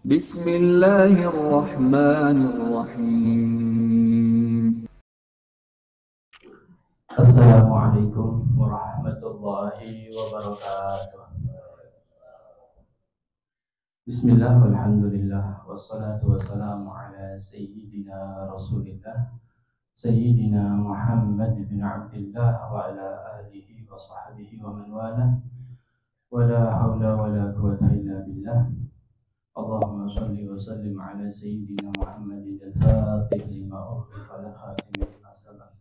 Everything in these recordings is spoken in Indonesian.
Bismillahirrahmanirrahim. Assalamualaikum warahmatullahi wabarakatuh. Bismillah, walhamdulillah, wassalatu wassalamu ala sayyidina rasulillah Sayyidina Muhammad bin Abdullah wa ala alihi wa sahbihi wa man wala wa la hawla wa la quwata illa billah. Allahumma salli wa sallim ala sayyidina Muhammadin al-fatih lima ughliqa wal khatim lima sabaq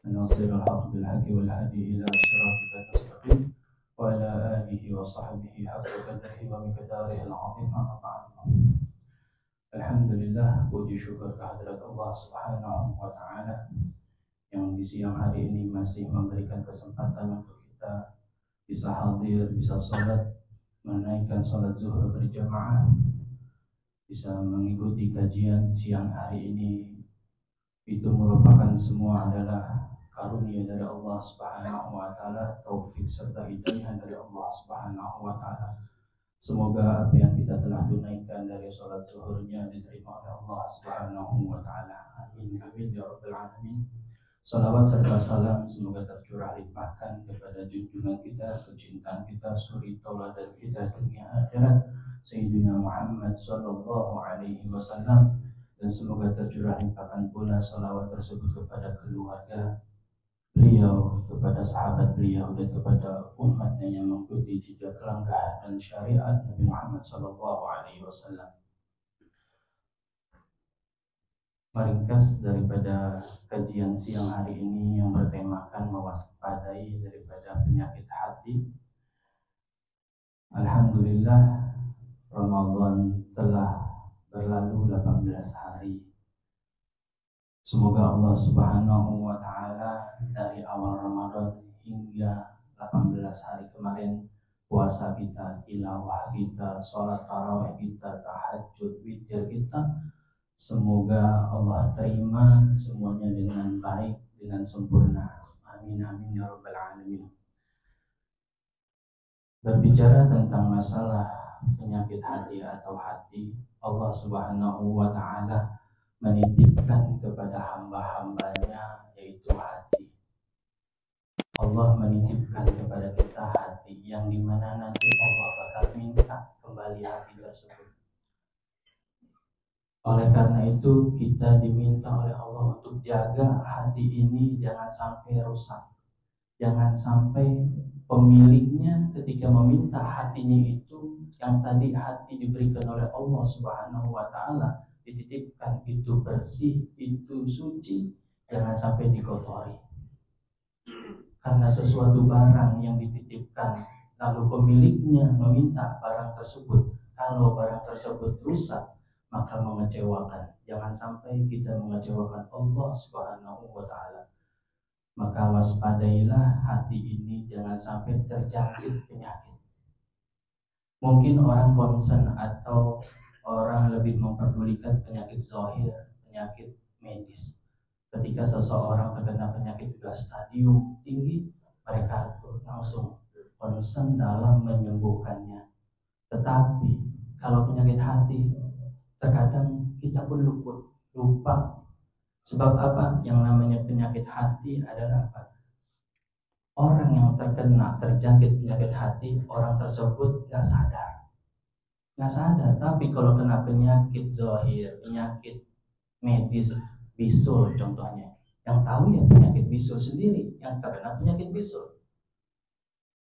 ناصر الحق بالحق والهدي إلى صراطك المستقيم وعلى آله وصحبه حق قدره ومقداره العظيم أما بعد. Alhamdulillah, puji syukur kehadirat Allah Subhanahu wa Ta'ala yang di siang hari ini masih memberikan kesempatan untuk kita bisa hadir, bisa sholat, menunaikan sholat zuhur berjamaah, bisa mengikuti kajian siang hari ini. Itu merupakan semua adalah karunia dari Allah Subhanahu wa Ta'ala, taufik serta hidayah dari Allah Subhanahu wa Ta'ala. Semoga apa yang kita telah tunaikan dari sholat zuhurnya diterima oleh Allah Subhanahu wa Ta'ala. Amin amin ya rabbal alamin. Salawat serta salam semoga tercurah limpahkan kepada junjungan kita, kecintaan kita, suri tauladan kita dunia akhirat, Sayyidina Muhammad sallallahu alaihi wasallam, dan semoga tercurah limpahkan pula salawat tersebut kepada keluarga beliau, kepada sahabat beliau, dan kepada umatnya yang mengikuti jejak langkah dan syariat Nabi Muhammad sallallahu alaihi wasallam. Meringkas daripada kajian siang hari ini yang bertemakan mewaspadai daripada penyakit hati. Alhamdulillah, Ramadan telah berlalu 18 hari. Semoga Allah Subhanahu wa Ta'ala dari awal Ramadan hingga 18 hari kemarin, puasa kita, tilawah kita, sholat tarawih kita, tahajud, witir kita, semoga Allah terima semuanya dengan baik, dengan sempurna. Amin amin ya rabbal alamin. Berbicara tentang masalah penyakit hati atau hati, Allah Subhanahu wa Ta'ala menitipkan kepada hamba-hambanya, yaitu hati. Allah menitipkan kepada kita hati yang dimana nanti Allah bakal minta kembali hati tersebut. Oleh karena itu kita diminta oleh Allah untuk jaga hati ini jangan sampai rusak. Jangan sampai pemiliknya ketika meminta hatinya itu yang tadi hati diberikan oleh Allah Subhanahu wa Ta'ala, dititipkan itu bersih, itu suci, jangan sampai dikotori. Karena sesuatu barang yang dititipkan lalu pemiliknya meminta barang tersebut, kalau barang tersebut rusak maka mengecewakan. Jangan sampai kita mengecewakan Allah Subhanahu wa Ta'ala. Maka waspadailah hati ini jangan sampai terjangkit penyakit. Mungkin orang concern atau orang lebih memperdulikan penyakit zahir, penyakit medis. Ketika seseorang terkena penyakit sudah stadium tinggi, mereka langsung concern dalam menyembuhkannya. Tetapi kalau penyakit hati, terkadang kita pun lupa. Sebab apa? Yang namanya penyakit hati adalah apa? Orang yang terjangkit penyakit hati, orang tersebut nggak sadar. Tapi kalau kena penyakit zahir, penyakit medis, bisul contohnya, yang tahu ya penyakit bisul sendiri, yang terkena penyakit bisul.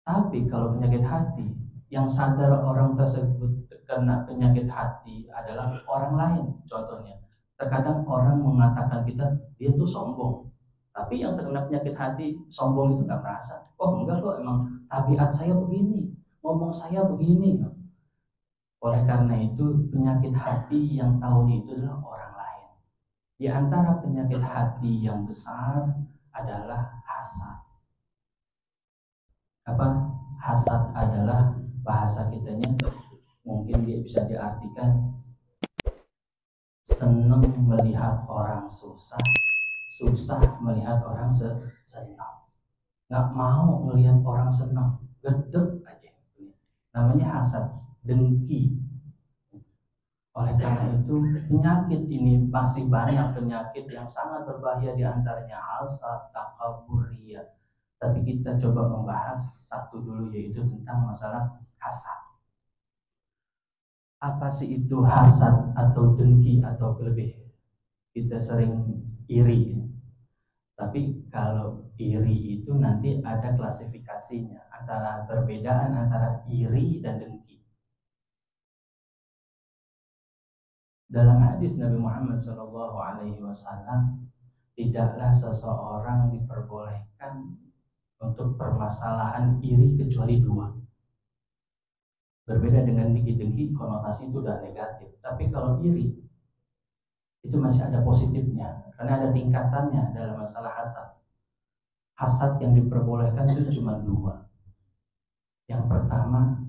Tapi kalau penyakit hati, yang sadar orang tersebut terkena penyakit hati adalah orang lain. Contohnya, terkadang orang mengatakan kita, dia tuh sombong. Tapi yang terkena penyakit hati, sombong itu gak merasa. Oh enggak kok, emang tabiat saya begini, ngomong saya begini. Oleh karena itu, penyakit hati yang tahu itu adalah orang lain. Di antara penyakit hati yang besar adalah hasad. Apa? Hasad adalah bahasa kitanya, mungkin dia bisa diartikan senang melihat orang susah, susah melihat orang senang. Nggak mau melihat orang senang, gedek aja. Namanya hasad, dengki. Oleh karena itu, penyakit ini masih banyak penyakit yang sangat berbahaya, di antaranya hasad, takabur, riya. Tapi kita coba membahas satu dulu, yaitu tentang masalah hasad. Apa sih itu hasad atau dengki atau lebih kita sering iri? Tapi kalau iri itu nanti ada klasifikasinya, antara perbedaan antara iri dan dengki. Dalam hadis Nabi Muhammad SAW, tidaklah seseorang diperbolehkan untuk permasalahan iri kecuali dua. Berbeda dengan dengki, konotasi itu udah negatif. Tapi kalau iri itu masih ada positifnya, karena ada tingkatannya dalam masalah hasad. Hasad yang diperbolehkan itu cuma dua. Yang pertama,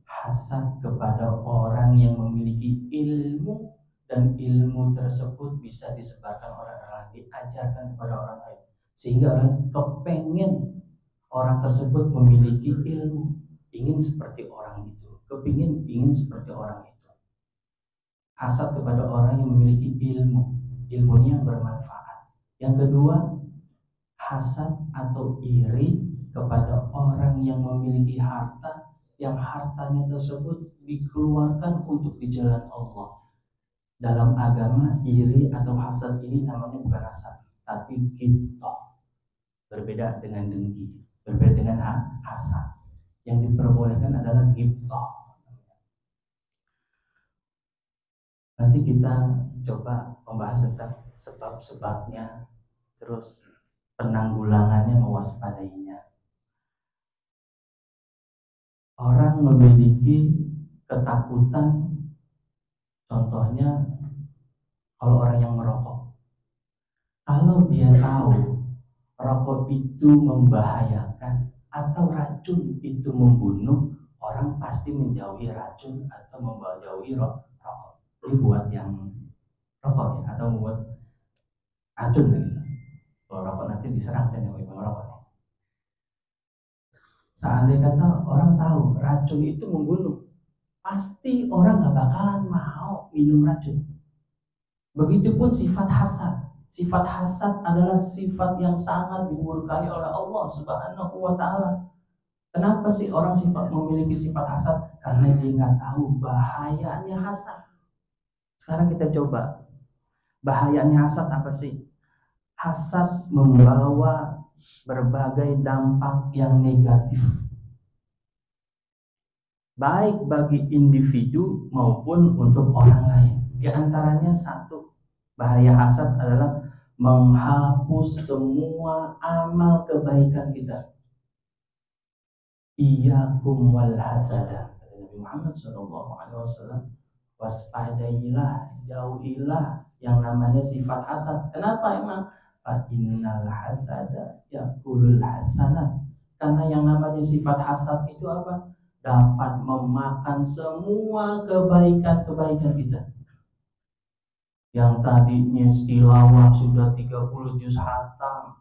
hasad kepada orang yang memiliki ilmu, dan ilmu tersebut bisa disebarkan orang lain, diajarkan kepada orang lain, sehingga orang kepengen orang tersebut memiliki ilmu, ingin seperti orang itu, ingin seperti orang itu. Hasad kepada orang yang memiliki ilmu, ilmunya yang bermanfaat. Yang kedua, hasad atau iri kepada orang yang memiliki harta, yang hartanya tersebut dikeluarkan untuk di jalan Allah. Dalam agama, iri atau hasad ini namanya bukan hasad, tapi ghibthah. Berbeda dengan dengki, berbeda dengan hasad. Yang diperbolehkan adalah ghibthah. Nanti kita coba membahas tentang sebab-sebabnya, terus penanggulangannya, mewaspadainya. Orang memiliki ketakutan, contohnya kalau orang yang merokok. Kalau dia tahu rokok itu membahayakan atau racun itu membunuh, orang pasti menjauhi racun atau menjauhi rokok. Ini buat yang rokok ya, atau membuat racun begitu. Kalau rokok nanti diserang saya nih merokok. Seandainya kata orang tahu racun itu membunuh, pasti orang gak bakalan mau minum racun. Begitupun sifat hasad. Sifat hasad adalah sifat yang sangat dimurkai oleh Allah Subhanahu wa Ta'ala. Kenapa sih orang memiliki sifat hasad? Karena dia nggak tahu bahayanya hasad. Sekarang kita coba, bahayanya hasad apa sih? Hasad membawa berbagai dampak yang negatif, baik bagi individu maupun untuk orang lain. Di antaranya satu, bahaya hasad adalah menghapus semua amal kebaikan kita. Iyyakum wal hasada, kata Nabi Muhammad SAW. Waspadailah, jauhilah yang namanya sifat hasad. Kenapa emang? Fa innal hasada yakulul hasanat. Karena yang namanya sifat hasad itu apa? Dapat memakan semua kebaikan-kebaikan kita. Yang tadinya tilawah sudah 30 juz khatam,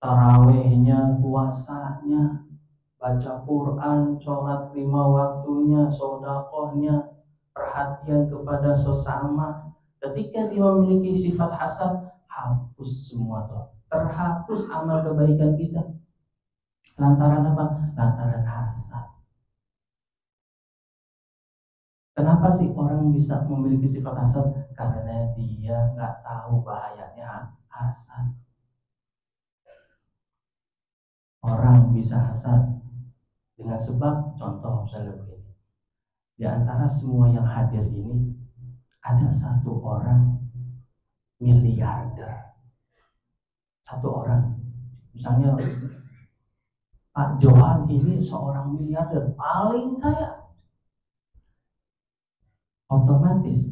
tarawehnya, puasanya, baca Quran, sholat 5 waktunya, sodakohnya, perhatian kepada sesama. Ketika dia memiliki sifat hasad, hapus semua tuh, terhapus amal kebaikan kita. Lantaran apa? Lantaran hasad. Kenapa sih orang bisa memiliki sifat hasad? Karena dia nggak tahu bahayanya hasad. Orang bisa hasad dengan sebab, contoh misalnya begini. Di antara semua yang hadir ini, ada satu orang miliarder. Satu orang, misalnya Pak Johan ini seorang miliarder, paling kaya. Otomatis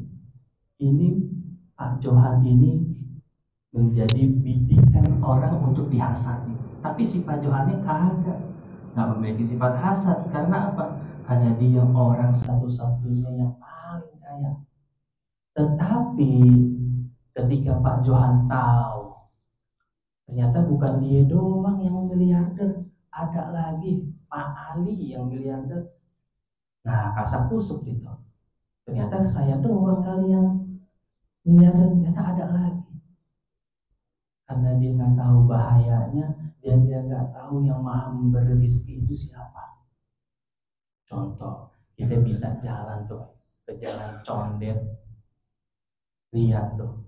ini Pak Johan ini menjadi bidikan orang untuk dihasati. Tapi si Pak Johan ini kagak, nggak memiliki sifat hasad. Karena apa? Karena dia orang satu-satunya yang paling kaya. Tetapi ketika Pak Johan tahu ternyata bukan dia doang yang miliarder, ada lagi Pak Ali yang miliarder. Nah, kasak kusuk gitu. Ternyata saya doang kali yang miliarder, ternyata ada lagi. Karena dia nggak tahu bahayanya dan dia nggak tahu yang maha memberi rezeki itu siapa. Contoh, kita bisa jalan tuh ke jalan condet, lihat tuh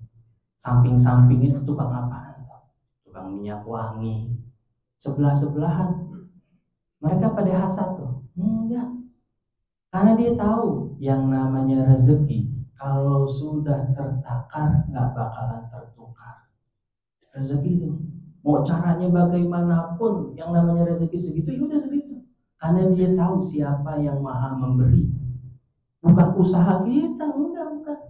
samping-samping itu tukang apaan tuh? Tukang minyak wangi, sebelah-sebelahan. Mereka pada hasad tuh? Enggak, karena dia tahu yang namanya rezeki kalau sudah tertakar nggak bakalan tertukar. Rezeki itu mau caranya bagaimanapun, yang namanya rezeki segitu ya udah segitu. Karena dia tahu siapa yang maha memberi. Bukan usaha kita, enggak.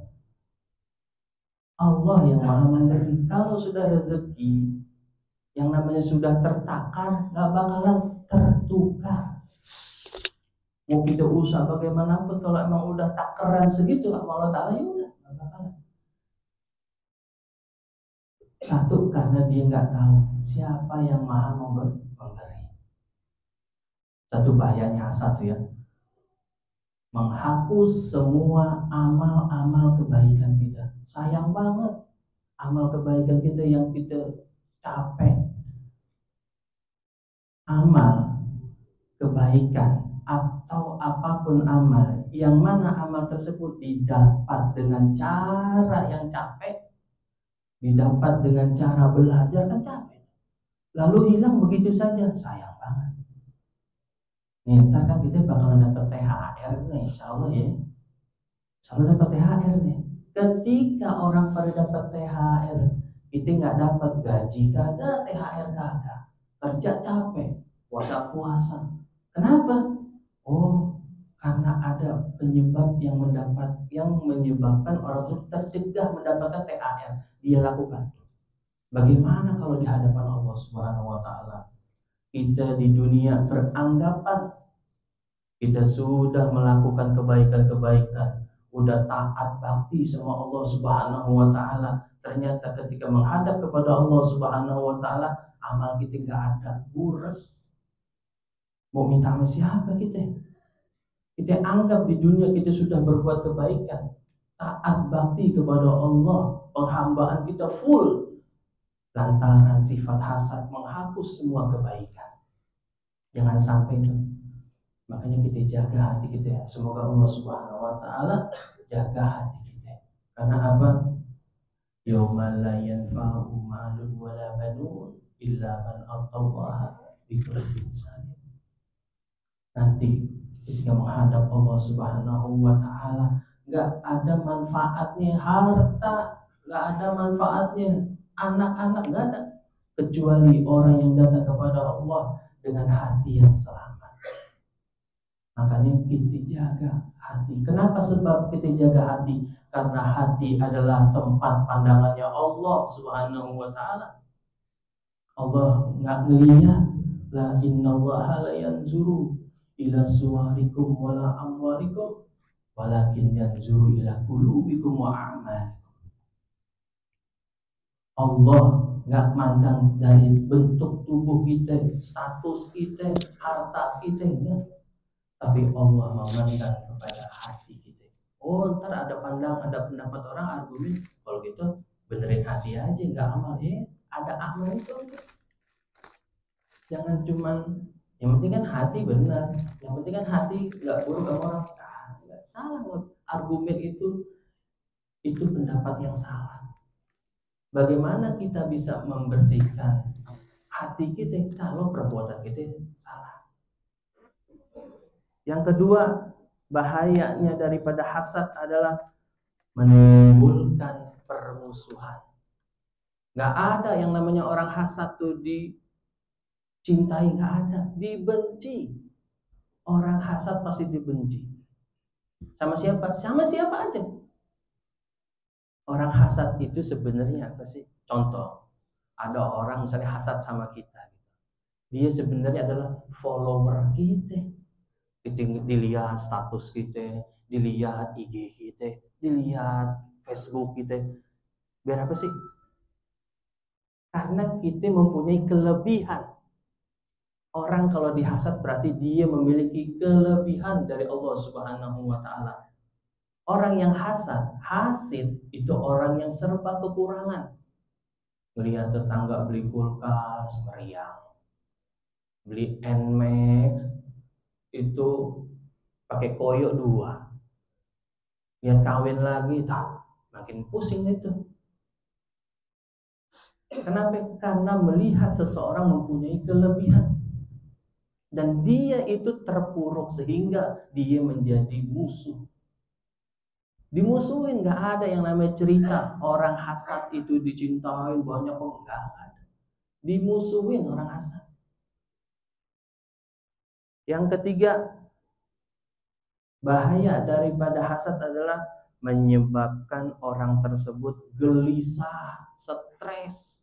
Allah yang maha memberi. Kalau sudah rezeki yang namanya sudah tertakar nggak bakalan tertukar. Mau kita usaha bagaimanapun, kalau emang udah takaran segitu sama Allah Ta'ala, ya udah nggak bakalan. Satu, karena dia nggak tahu siapa yang maha memberi. Satu bahayanya hasad ya, menghapus semua amal-amal kebaikan kita. Sayang banget amal kebaikan kita yang kita capek. Amal kebaikan atau apapun amal, yang mana amal tersebut didapat dengan cara yang capek, didapat dengan cara belajar kan capek, lalu hilang begitu saja, sayang banget. Nih, ntar kan kita bakalan dapat THR nih, insya Allah ya. Selalu dapat THR nih. Ketika orang pada dapat THR, kita nggak dapat gaji, kagak, THR kagak, kerja capek, puasa. Kenapa? Oh, karena ada penyebab yang menyebabkan orang itu tercegah mendapatkan THR. Dia lakukan. Bagaimana kalau di hadapan Allah Subhanahu wa taala? Kita di dunia beranggapan kita sudah melakukan kebaikan-kebaikan, udah taat bakti sama Allah Subhanahu wa taala. Ternyata ketika menghadap kepada Allah Subhanahu wa taala, amal kita nggak ada, bures. Mau minta sama siapa kita? Kita anggap di dunia kita sudah berbuat kebaikan, taat bakti kepada Allah, penghambaan kita full. Lantaran sifat hasad menghapus semua kebaikan. Jangan sampai itu. Makanya kita jaga hati kita. Semoga Allah Subhanahu wa taala jaga hati kita. Karena apa? Yauma la yanfa'u malun wala banun illa man atallaha biqalbin salim. Nanti ketika menghadap Allah Subhanahu wa taala, enggak ada manfaatnya harta, enggak ada manfaatnya anak-anak, enggak ada, kecuali orang yang datang kepada Allah dengan hati yang selamat. Makanya kita jaga hati. Kenapa sebab kita jaga hati? Karena hati adalah tempat pandangannya Allah Subhanahu wa taala. Allah nggak ngelihat, la innallaha la yanzuru ila suwarikum wala amwalikum walakin yanzuru ila qulubikum wa a'malikum. Allah nggak mandang dari bentuk tubuh kita, status kita, harta kita, enggak. Tapi Allah memandang kepada hati kita. Oh, ntar ada pendapat orang argumen, kalau gitu benerin hati aja, nggak amal ya. Ada amal itu. Jangan cuman yang penting kan hati benar, yang penting kan hati nggak buruk sama orang. Nggak salah, argumen itu pendapat yang salah. Bagaimana kita bisa membersihkan hati kita kalau perbuatan kita salah? Yang kedua, bahayanya daripada hasad adalah menimbulkan permusuhan. Gak ada yang namanya orang hasad tuh dicintai, gak ada. Dibenci. Orang hasad pasti dibenci. Sama siapa? Sama siapa aja. Orang hasad itu sebenarnya apa sih? Contoh, ada orang misalnya hasad sama kita. Dia sebenarnya adalah follower kita. Kita dilihat status kita, dilihat IG kita, dilihat Facebook kita. Biar apa sih? Karena kita mempunyai kelebihan. Orang kalau dihasad berarti dia memiliki kelebihan dari Allah Subhanahu wa taala. Orang yang hasid itu orang yang serba kekurangan. Melihat tetangga beli kulkas, meriang. Beli Nmax, itu pakai koyo 2. Lihat kawin lagi, makin pusing itu. Kenapa? Karena melihat seseorang mempunyai kelebihan. Dan dia itu terpuruk sehingga dia menjadi musuh. Dimusuhin, gak ada yang namanya cerita orang hasad itu dicintai banyak kok, gak ada. Dimusuhin orang hasad. Yang ketiga, bahaya daripada hasad adalah menyebabkan orang tersebut gelisah, stres.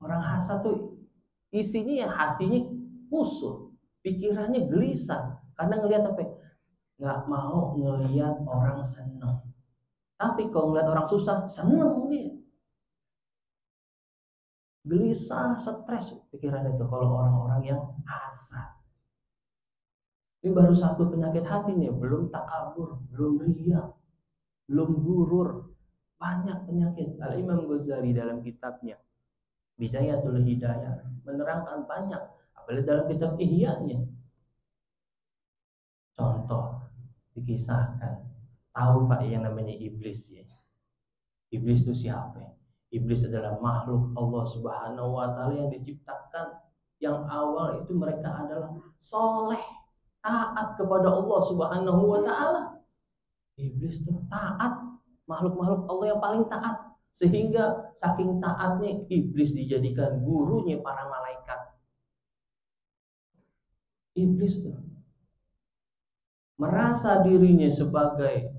Orang hasad tuh isinya ya hatinya kusut, pikirannya gelisah karena ngelihat apa? Nggak mau ngelihat orang senang. Tapi kalau ngelihat orang susah, senang dia. Gelisah, stres pikiran itu kalau orang-orang yang hasad. Ini baru satu penyakit hati nih, belum takabur, belum riya, belum gurur. Banyak penyakit. Al-Imam Ghazali dalam kitabnya Bidayatul Hidayah menerangkan banyak, apalagi dalam kitab Ihya-nya. Contoh dikisahkan, tahu Pak yang namanya iblis ya? Iblis itu siapa? Iblis adalah makhluk Allah Subhanahu wa taala yang diciptakan, yang awal itu mereka adalah soleh, taat kepada Allah Subhanahu wa taala. Iblis itu taat, makhluk-makhluk Allah yang paling taat, sehingga saking taatnya iblis dijadikan gurunya para malaikat. Iblis tuh merasa dirinya sebagai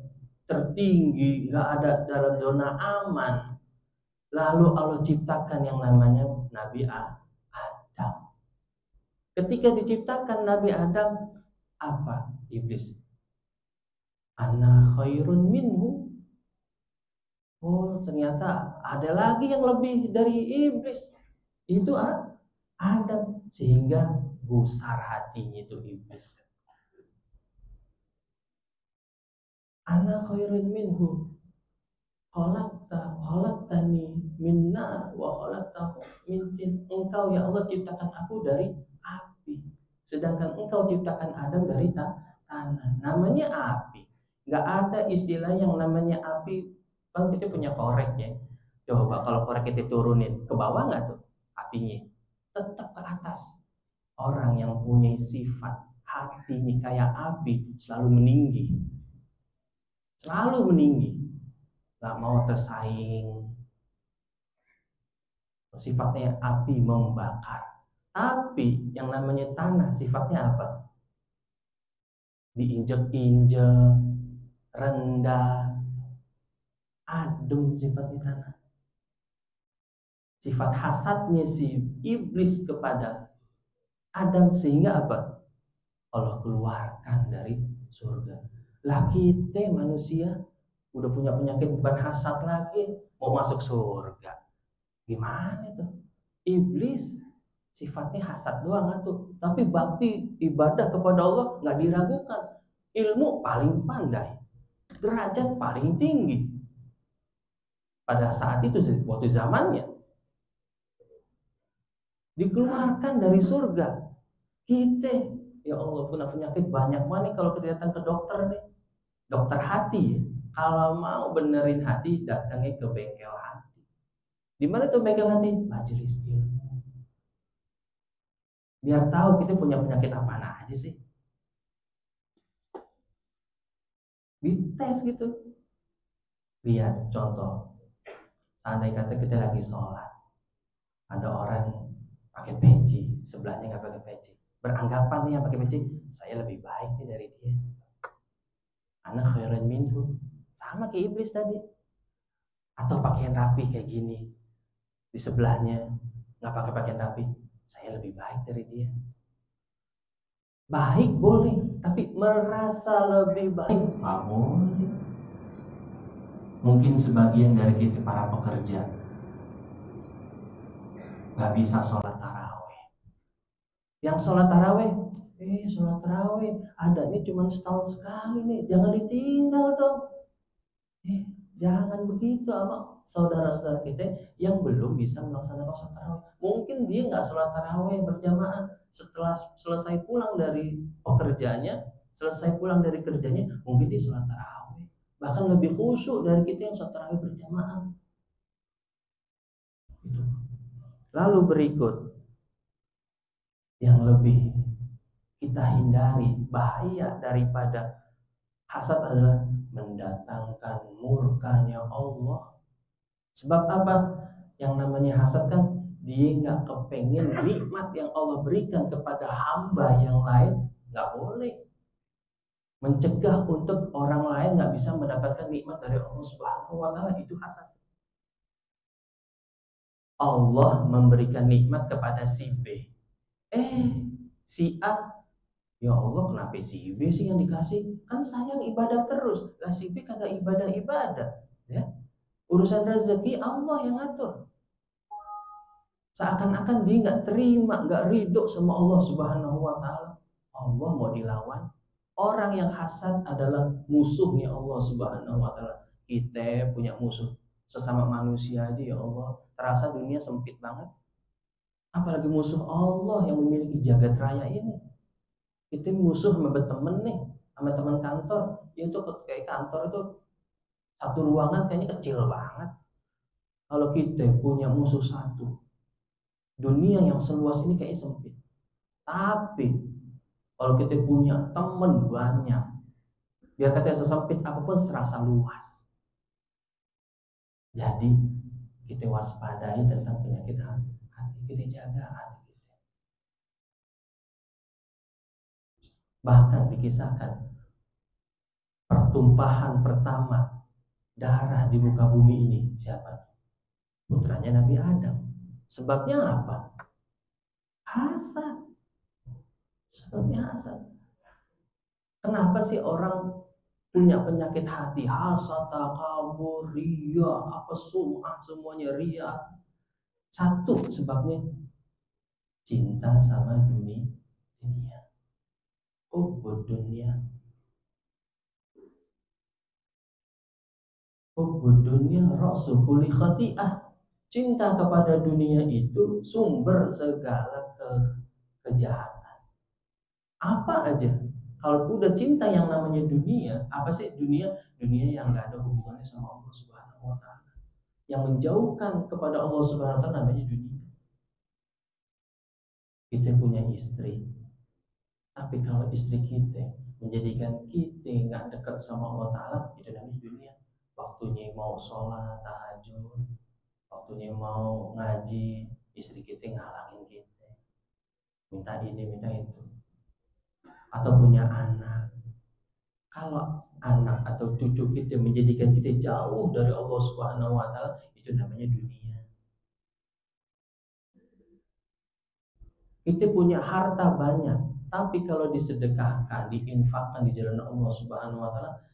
tertinggi, nggak ada dalam zona aman. Lalu Allah ciptakan yang namanya Nabi Adam. Ketika diciptakan Nabi Adam, apa iblis? Ana khairun minhu. Oh, ternyata ada lagi yang lebih dari iblis. Itu Adam, sehingga gusar hatinya itu iblis. Ana khairun minhu. Khalaqtani min nar wa khalaqtahu min tin. Engkau ya Allah ciptakan aku dari api, sedangkan engkau ciptakan Adam dari tanah. Namanya api. Enggak ada istilah yang namanya api. Kalau kita punya korek ya, coba kalau korek kita turunin ke bawah nggak tuh apinya? Tetap ke atas. Orang yang punya sifat hatinya kayak api selalu meninggi, nggak mau tersaing. Sifatnya api membakar. Tapi yang namanya tanah sifatnya apa? Diinjek-injek, rendah, adem sifatnya tanah. Sifat hasadnya si iblis kepada Adam sehingga apa? Allah keluarkan dari surga. Lah kita manusia udah punya penyakit bukan hasad lagi, mau masuk surga. Gimana tuh? Iblis sifatnya hasad doang tuh, tapi bakti ibadah kepada Allah nggak diragukan. Ilmu paling pandai, derajat paling tinggi. Pada saat itu waktu zamannya dikeluarkan dari surga. Kita ya Allah punya penyakit banyak banget kalau kita datang ke dokter nih, dokter hati ya. Kalau mau benerin hati datangnya ke bengkel hati. Di mana tuh bengkel hati? Majelis ilmu. Biar tahu kita punya penyakit apa aja sih. Dites gitu. Lihat contoh. Seandainya kata kita lagi sholat, ada orang pakai peci, sebelahnya nggak pakai peci. Beranggapan nih yang pakai peci, saya lebih baik nih dari dia. Ana khairan minhu. Sama kayak iblis tadi. Atau pakaian rapi kayak gini, di sebelahnya nggak pakai pakaian rapi, saya lebih baik dari dia. Baik boleh, tapi merasa lebih baik nggak boleh. Mungkin sebagian dari kita para pekerja nggak bisa sholat taraweh. Yang sholat taraweh sholat tarawih adanya cuma setahun sekali nih, jangan ditinggal dong. Jangan begitu sama saudara-saudara kita yang belum bisa melaksanakan sholat tarawih. Mungkin dia nggak sholat tarawih berjamaah, setelah selesai pulang dari pekerjaannya, selesai pulang dari kerjanya, mungkin dia sholat tarawih. Bahkan lebih khusyuk dari kita yang sholat tarawih berjamaah. Gitu. Lalu berikut yang lebih kita hindari bahaya daripada hasad adalah mendatangkan murkanya Allah. Sebab apa? Yang namanya hasad kan dia nggak kepengen nikmat yang Allah berikan kepada hamba yang lain, nggak boleh. Mencegah untuk orang lain nggak bisa mendapatkan nikmat dari Allah Subhanahu wa Ta'ala, itu hasad. Allah memberikan nikmat kepada si B, si A, ya Allah kenapa si B sih yang dikasih? Kan sayang ibadah terus, lah si B kagak ibadah, ya. Urusan rezeki Allah yang ngatur. Seakan-akan dia nggak terima, nggak ridho sama Allah Subhanahu wa Ta'ala. Allah mau dilawan. Orang yang hasad adalah musuhnya Allah Subhanahu wa Ta'ala. Kita punya musuh sesama manusia aja, ya Allah, terasa dunia sempit banget. Apalagi musuh Allah yang memiliki jagat raya ini. Kita musuh sama temen nih, sama teman kantor. Ya itu kayak kantor itu satu ruangan kayaknya kecil banget. Kalau kita punya musuh satu, dunia yang seluas ini kayak sempit. Tapi kalau kita punya teman banyak, biar kata sesempit apapun serasa luas. Jadi kita waspadai tentang penyakit hati, kita jaga hati kita. Bahkan dikisahkan pertumpahan pertama darah di muka bumi ini siapa? Putranya Nabi Adam. Sebabnya apa? Hasad. Sebabnya hasad. Kenapa sih orang punya penyakit hati? Hasad, takabur, ria, apa sum'ah, semuanya ria. Satu sebabnya cinta sama dunia. Hubbud dunia. Hubbud dunia rasul kulli khati'ah. Cinta kepada dunia itu sumber segala kejahatan. Apa aja? Kalau udah cinta yang namanya dunia, apa sih dunia? Dunia yang nggak ada hubungannya sama Allah Subhanahu wa Ta'ala, yang menjauhkan kepada Allah Subhanahu wa Ta'ala, namanya dunia. Kita punya istri, tapi kalau istri kita menjadikan kita nggak dekat sama Allah Ta'ala, itu namanya dunia. Waktunya mau sholat tahajud, waktunya mau ngaji, istri kita ngalangin kita, minta ini minta itu. Atau punya anak, kalau anak atau cucu kita menjadikan kita jauh dari Allah Subhanahu wa Ta'ala, itu namanya dunia. Kita punya harta banyak, tapi kalau disedekahkan, diinfakkan di jalan Allah Subhanahu wa Ta'ala,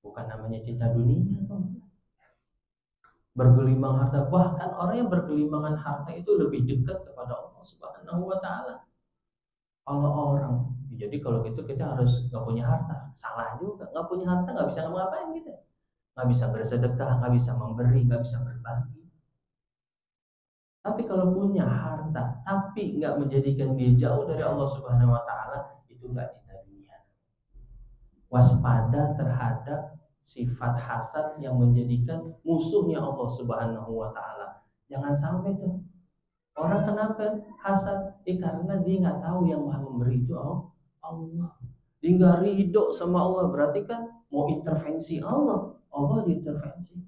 bukan namanya cinta dunia toh. Bergelimang harta, bahkan orang yang bergelimangan harta itu lebih dekat kepada Allah Subhanahu wa Ta'ala. Kalau orang, jadi kalau gitu kita harus nggak punya harta, salah juga. Nggak punya harta nggak bisa ngapain kita, nggak bisa bersedekah, nggak bisa memberi, nggak bisa berbagi. Tapi kalau punya harta, tapi nggak menjadikan dia jauh dari Allah Subhanahu wa Ta'ala, itu nggak cinta dunia. Waspada terhadap sifat hasad yang menjadikan musuhnya Allah Subhanahu wa Ta'ala. Jangan sampai tuh. Orang kenapa hasad? Karena dia nggak tahu yang maha memberi itu Allah. Dia nggak ridho sama Allah, berarti kan mau intervensi Allah. Allah diintervensi.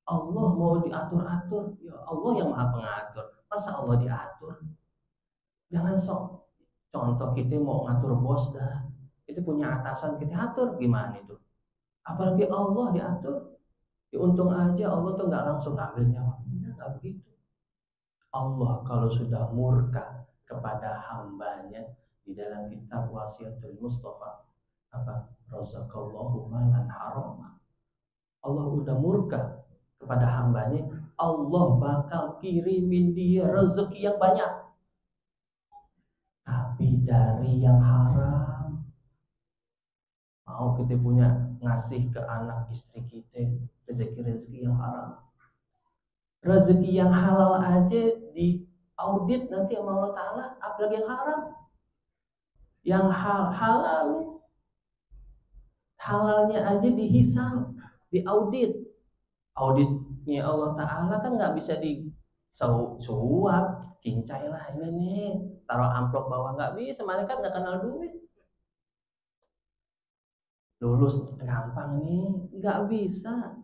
Allah mau diatur-atur. Ya Allah yang maha pengatur. Masa Allah diatur? Jangan sok. Contoh kita mau ngatur bos dah. Kita punya atasan, kita atur gimana itu? Apalagi Allah diatur. Ya untung aja Allah tuh nggak langsung ambil nyawa. Nggak begitu. Allah kalau sudah murka kepada hambanya, di dalam kitab Wasiatul Mustafa, apa? Razaqallahu malan harama. Allah udah murka kepada hambanya, Allah bakal kirimin dia rezeki yang banyak. Tapi dari yang haram. Mau kita punya ngasih ke anak istri kita rezeki yang haram. Rezeki yang halal aja di audit nanti sama Allah Ta'ala, apalagi yang haram. Yang halalnya aja dihisab, diaudit. Auditnya Allah Ta'ala kan nggak bisa di suap, cincai lah ini nih, taruh amplop bawah, nggak bisa, malaikat nggak kenal duit. Lulus gampang nih, nggak bisa.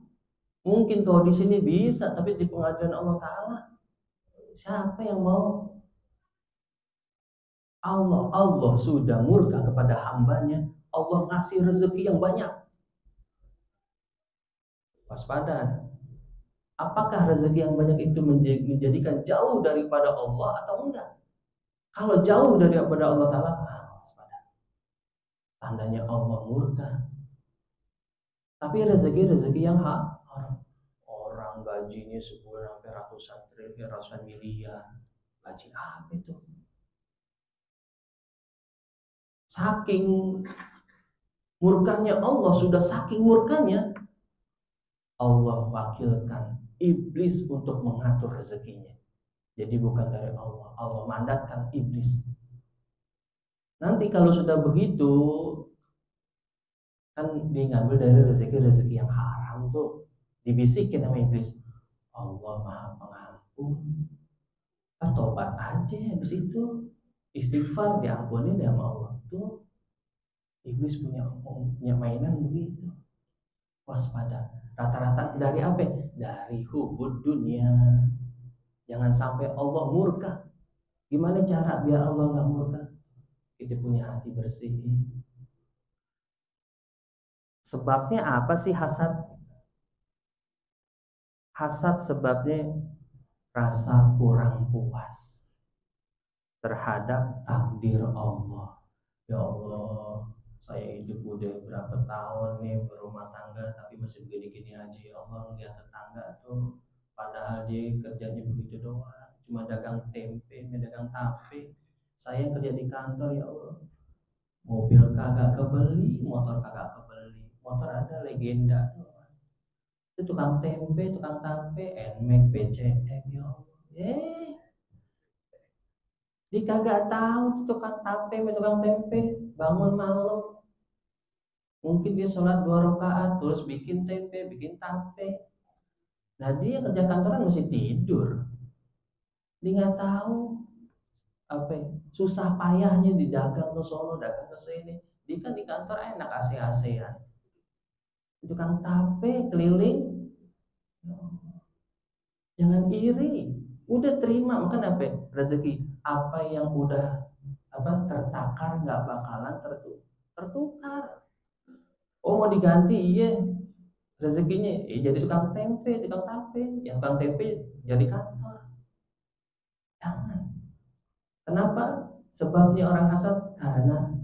Mungkin kalau di sini bisa, tapi di pengadilan Allah Ta'ala siapa yang mau? Allah sudah murka kepada hambanya. Allah ngasih rezeki yang banyak. Waspada. Apakah rezeki yang banyak itu menjadikan jauh daripada Allah atau enggak? Kalau jauh daripada Allah Ta'ala, waspada. Tandanya Allah murka. Tapi rezeki yang haram. Orang gajinya sebulan sampai ratusan triliun, ratusan miliar. Gaji apa itu? Saking murkanya Allah, sudah saking murkanya, Allah wakilkan iblis untuk mengatur rezekinya. Jadi bukan dari Allah, Allah mandatkan iblis. Nanti kalau sudah begitu, kan dia ngambil dari rezeki yang haram tuh, dibisikin sama iblis, Allah Maha Pengampun, tobat aja habis itu, istighfar diampuni sama Allah. Tuh iblis punya mainan begitu. Waspada. Rata-rata dari apa? Dari hubud dunia. Jangan sampai Allah murka. Gimana cara biar Allah nggak murka? Kita punya hati bersih. Sebabnya apa sih hasad? Hasad sebabnya rasa kurang puas terhadap takdir Allah. Ya Allah, saya hidup udah berapa tahun nih berumah tangga tapi masih begini-gini aja. Ya Allah, lihat tetangga tuh padahal dia kerjanya begitu doang, cuma dagang tempe, dagang tape. Saya kerja di kantor, ya Allah, mobil kagak kebeli, motor kagak kebeli. Motor ada legenda doang. Itu tukang tempe, tukang tape, NMAX, BCM, ya Allah. Dia kagak tahu tuh tukang tape, tukang tempe, bangun malam, mungkin dia sholat 2 rakaat, terus bikin tempe, bikin tape. Nah dia kerja kantoran mesti tidur. Dia nggak tahu apa susah payahnya di dagang ke Solo, dagang ke sini. Dia kan di kantor enak AC-AC-an. Tukang tape keliling. Jangan iri. Udah terima, makan apa? Rezeki. Apa yang udah tertakar nggak bakalan tertukar. Oh mau diganti, iya rezekinya jadi tukang tempe, tukang tape. Yang tukang tempe jadi kantor. Jangan. Kenapa? Sebabnya orang hasad karena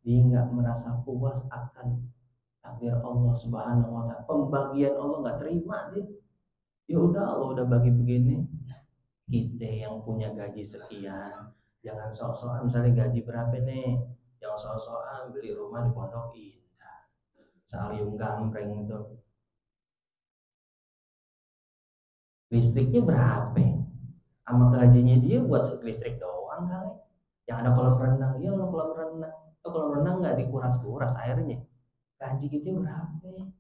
dia nggak merasa puas akan takdir Allah Subhanahu Wa Taala. Pembagian Allah nggak terima dia. Ya udah, Allah udah bagi begini. Kita yang punya gaji sekian, jangan sok-sokan. Misalnya gaji berapa nih, jangan sok-sokan beli rumah di Pondok Indah, Salium Gambreng itu. Listriknya berapa? Sama gajinya dia buat listrik doang kali. Yang ada kolam renang, iya ada kolam renang. Kolam renang nggak dikuras-kuras airnya. Gaji kita berapa?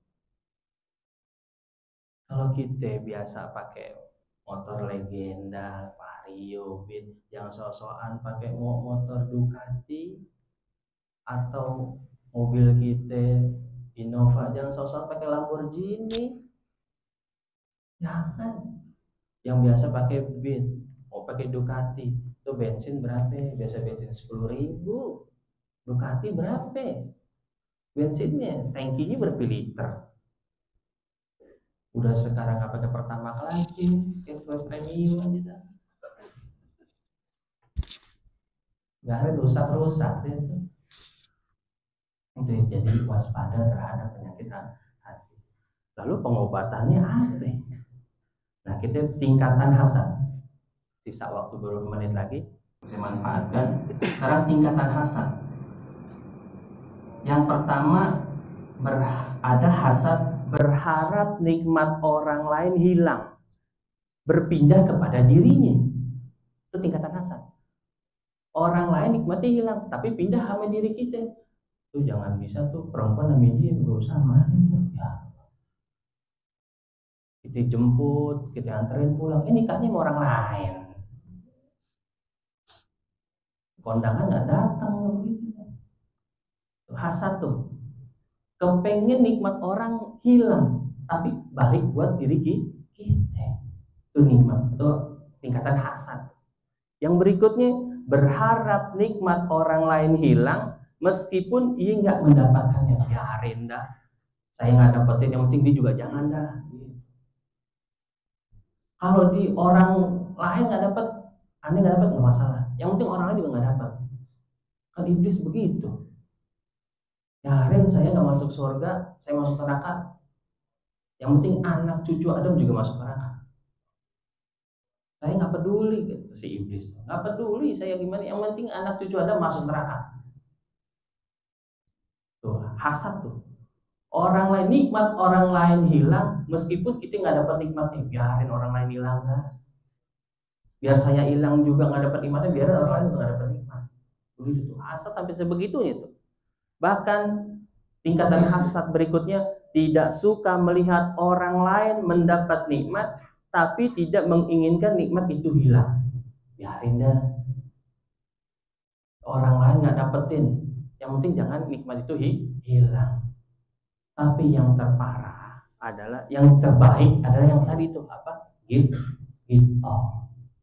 Kalau kita biasa pakai motor legenda, Vario, Beat, jangan sok-sokan pakai motor Ducati atau mobil kita Innova, jangan sok-sokan pakai Lamborghini. Jangan. Yang biasa pakai Beat, mau pakai Ducati, itu bensin berapa? Biasa bensin 10.000. Ducati berapa? Bensinnya, tankinya berapa liter? Udah sekarang nggak pakai Pertamax lagi, kayak premium aja dah. Nggak ada rusak itu. Itu jadi waspada terhadap penyakit hati. Lalu pengobatannya apa? Nah kita tingkatan hasad. Sisa waktu beberapa menit lagi. saya manfaatkan. Sekarang tingkatan hasad. Yang pertama, ada hasad berharap nikmat orang lain hilang, berpindah kepada dirinya. Itu tingkatan hasad. Orang lain nikmatnya hilang, tapi pindah sama diri kita. Tuh jangan bisa tuh perempuan sama dia nggak usah main ya. Kita jemput, kita anterin pulang. Nikahnya sama orang lain. Kondangan nggak datang begitu. Hasad tuh. Kepengen nikmat orang hilang, tapi balik buat diri kita. Itu nikmat, itu tingkatan hasad. Yang berikutnya, berharap nikmat orang lain hilang meskipun ia nggak mendapatkannya. Biarin dah, saya nggak dapetin, yang penting dia juga jangan dah. Kalau di orang lain nggak dapat, aneh nggak dapat nggak masalah. Yang penting orang lain juga nggak dapat. Kan iblis begitu. Biarin saya nggak masuk surga, saya masuk neraka. Yang penting anak cucu Adam juga masuk neraka. Saya nggak peduli, gitu si iblis. Nggak peduli saya gimana, yang penting anak cucu Adam masuk neraka. Tuh, hasad tuh. Orang lain, nikmat orang lain hilang, meskipun kita nggak dapat nikmatnya, biarin orang lain hilang dah. Biar saya hilang juga nggak dapat nikmatnya, biar orang lain juga nggak dapat nikmat. Begitu tuh, hasad sampai sebegitunya tuh. Bahkan tingkatan hasad berikutnya, tidak suka melihat orang lain mendapat nikmat, tapi tidak menginginkan nikmat itu hilang. Biarin dah, orang lain nggak dapetin, yang penting jangan nikmat itu hilang. Tapi yang terparah adalah, yang terbaik adalah yang tadi itu apa? Gitu.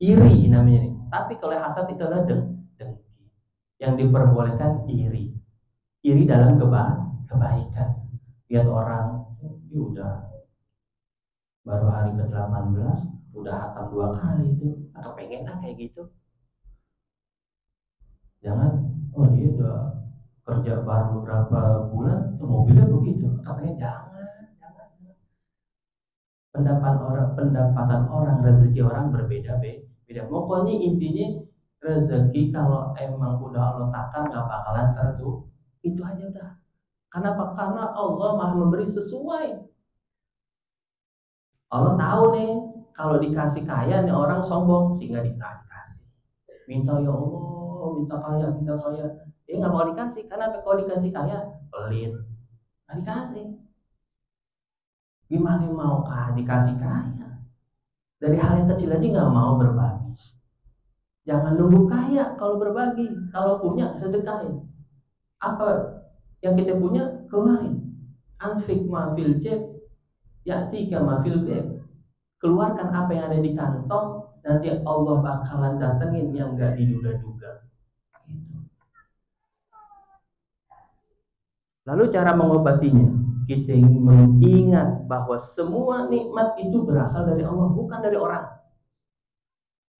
Iri namanya nih. Tapi kalau hasad itu adalah dengki. Yang diperbolehkan iri. Iri dalam kebaikan. Lihat orang, dia udah baru hari ke-18 udah hatam 2 kali itu. Atau pengen kayak gitu. Jangan, oh dia udah kerja baru beberapa bulan, tuh mobilnya begitu. Katanya jangan. Pendapatan orang, rezeki orang berbeda-beda. Pokoknya intinya rezeki kalau emang udah Allah takar nggak bakalan tertutup. Itu aja udah. Kenapa? Karena Allah Maha memberi sesuai. Allah tahu nih, kalau dikasih kaya nih orang sombong sehingga dikasih. Minta ya Allah, minta kaya. Dia nggak mau dikasih, karena kalau dikasih kaya pelit, nggak dikasih. Gimana mau dikasih kaya? Dari hal yang kecil aja nggak mau berbagi. Jangan nunggu kaya kalau berbagi. Kalau punya sedekahin. Apa yang kita punya keluarin. Anfik ma fil jeb, ya'tika ma fil beb. Keluarkan apa yang ada di kantong, nanti Allah bakalan datengin yang nggak diduga-duga. Lalu cara mengobatinya, kita mengingat bahwa semua nikmat itu berasal dari Allah, bukan dari orang.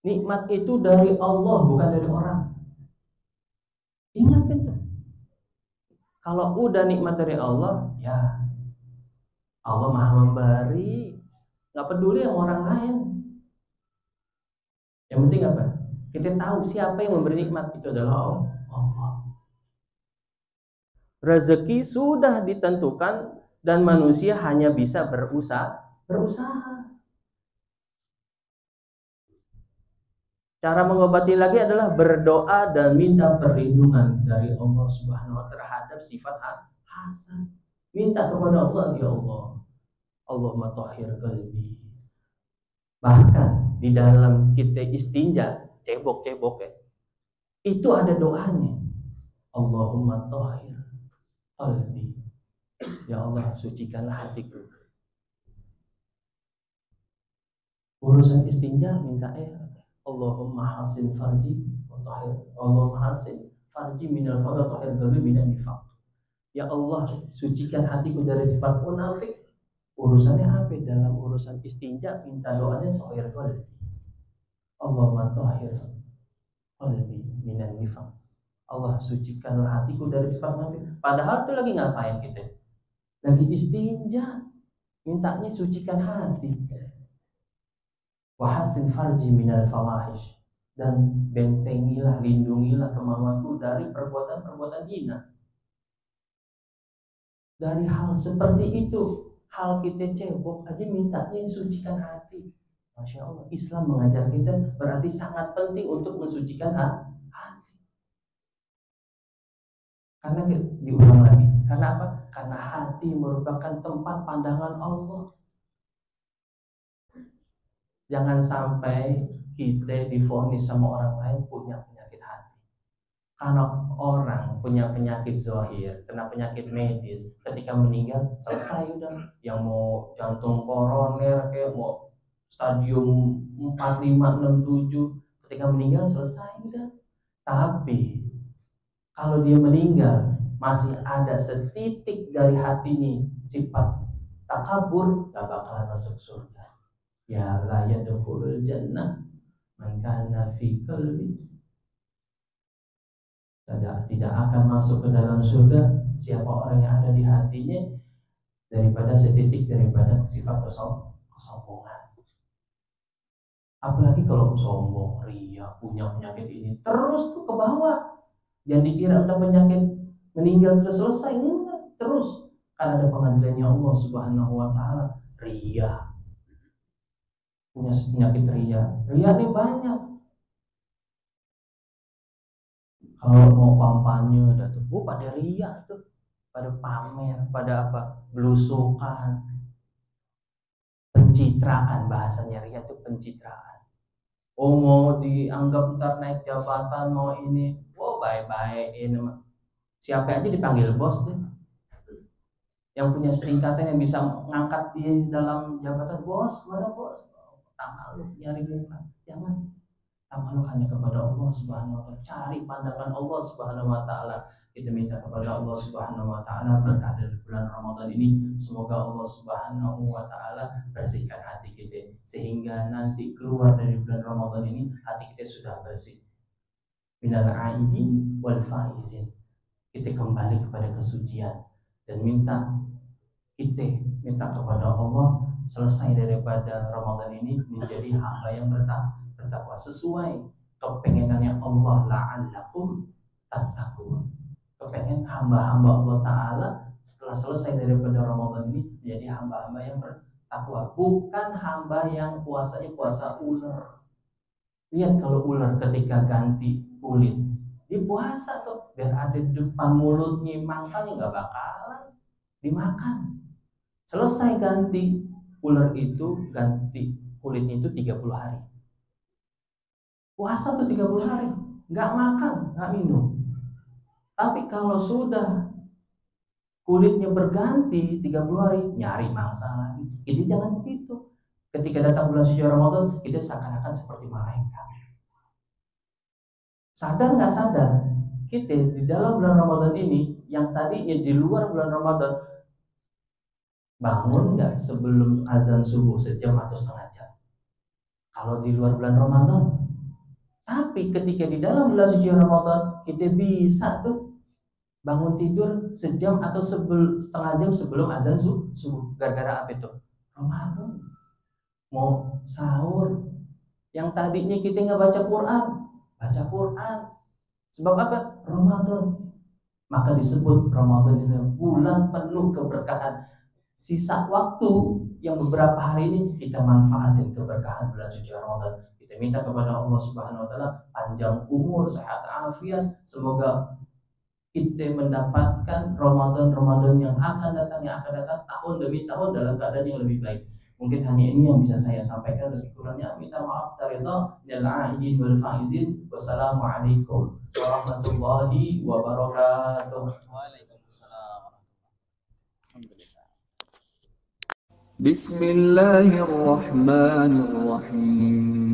Nikmat itu dari Allah, bukan dari orang. Ingat itu. Kalau udah nikmat dari Allah, ya Allah Maha memberi, nggak peduli yang orang lain. Yang penting apa? Kita tahu siapa yang memberi nikmat, itu adalah Allah. Rezeki sudah ditentukan dan manusia hanya bisa berusaha. Cara mengobati lagi adalah berdoa dan minta perlindungan dari Allah Subhanahu wa ta'ala terhadap sifat hasad. Minta kepada Allah, ya Allah, Allahumma tahhir qalbi. Bahkan di dalam kita istinja, cebok ya. Itu ada doanya. Allahumma tahhir qalbi. Ya Allah, sucikanlah hatiku. Urusan istinja minta Allahumma hasin farji wa tahhir. Allahumma hasin farji minal faqr wa tahhir qalbi minan nifaq. Ya Allah, sucikan hatiku dari sifat munafik. Urusannya apa? Dalam urusan istinja minta doanya tahhir qalbi. Allahumma tahhir qalbi minan nifaq. Allah, sucikanlah hatiku dari sifat munafik. Padahal itu lagi ngapain kita? Lagi istinja, mintanya sucikan hati. Wa hasin farji minal fawahish. dan bentengilah, lindungilah kemauanku dari perbuatan-perbuatan hina. Dari hal seperti itu, hal kita cebok aja mintanya sucikan hati. Masya Allah, Islam mengajar kita berarti sangat penting untuk mensucikan hati. Karena diulang lagi, karena apa? Karena hati merupakan tempat pandangan Allah. Jangan sampai kita divonis sama orang lain punya penyakit hati. Karena orang punya penyakit zahir, kena penyakit medis, ketika meninggal selesai udah. Yang mau jantung koroner, kayak mau stadium 4, 5, 6, 7, ketika meninggal selesai udah. Tapi kalau dia meninggal masih ada setitik dari hatinya sifat takabur, gak bakalan masuk surga. Ya la yadkhulul jannah man kana fi qalbi, tidak akan masuk ke dalam surga siapa orang yang ada di hatinya daripada setitik daripada sifat kesombongan. Apalagi kalau sombong, ria, punya penyakit ini terus tuh ke bawah. Jangan dikira udah penyakit meninggal terus selesai, enggak, terus kan ada pengadilannya Allah Subhanahu wa taala. Ria, punya penyakit ria ini banyak. Kalau mau kampanye dah tuh, pada ria tuh, pada pamer, pada apa, belusukan, pencitraan, bahasanya ria itu pencitraan. Oh mau dianggap ntar naik jabatan, mau ini, bye-bye ini mah. Siapa aja dipanggil bos deh. Yang punya setingkatan yang bisa ngangkat di dalam jabatan, bos, mana bos? Tak malu nyari muka, jangan. Tak malu hanya kepada Allah Subhanahu wa taala. Cari pandangan Allah Subhanahu wa taala. Kita minta kepada Allah Subhanahu wa taala berkah dari bulan Ramadan ini, semoga Allah Subhanahu wa taala bersihkan hati kita sehingga nanti keluar dari bulan Ramadan ini hati kita sudah bersih. Minal aidin wal faizin. Kita kembali kepada kesucian dan minta kepada Allah selesai daripada Ramadan ini menjadi hamba yang bertakwa sesuai kepengenannya Allah, la'allakum tattaqun. Kepengen hamba-hamba Allah Ta'ala setelah selesai daripada Ramadan ini menjadi hamba-hamba yang bertakwa, bukan hamba yang puasanya puasa ular. Lihat kalau ular ketika ganti kulit, dia puasa tuh biar ada di depan mulutnya, mangsanya nggak bakalan dimakan. Selesai ganti ular itu, ganti kulitnya itu 30 hari. Puasa tuh 30 hari, nggak makan, nggak minum. Tapi kalau sudah kulitnya berganti 30 hari, nyari mangsa lagi. Jadi jangan begitu. Ketika datang bulan suci Ramadan, kita seakan-akan seperti malaikat. Sadar nggak sadar, kita di dalam bulan Ramadan ini, yang tadinya di luar bulan Ramadan, bangun nggak sebelum azan subuh sejam atau setengah jam? Kalau di luar bulan Ramadan. Tapi ketika di dalam bulan suci Ramadan, kita bisa tuh bangun tidur sejam atau setengah jam sebelum azan subuh. Gara-gara apa itu? Ramadan. Mau sahur, yang tadinya kita nggak baca Quran. Sebab apa? Ramadan. Maka disebut Ramadan ini bulan penuh keberkahan. Sisa waktu yang beberapa hari ini kita manfaatin keberkahan bulan suci Ramadan. Kita minta kepada Allah Subhanahu wa taala panjang umur, sehat afiat. Semoga kita mendapatkan Ramadan yang akan datang tahun demi tahun dalam keadaan yang lebih baik. Mungkin hanya ini yang bisa saya sampaikan, lebih kurangnya minta maaf dari Allah. Minal aidin wal faizin. Wassalamualaikum warahmatullahi wabarakatuh. Waalaikumsalam. Alhamdulillah. بسم الله الرحمن الرحيم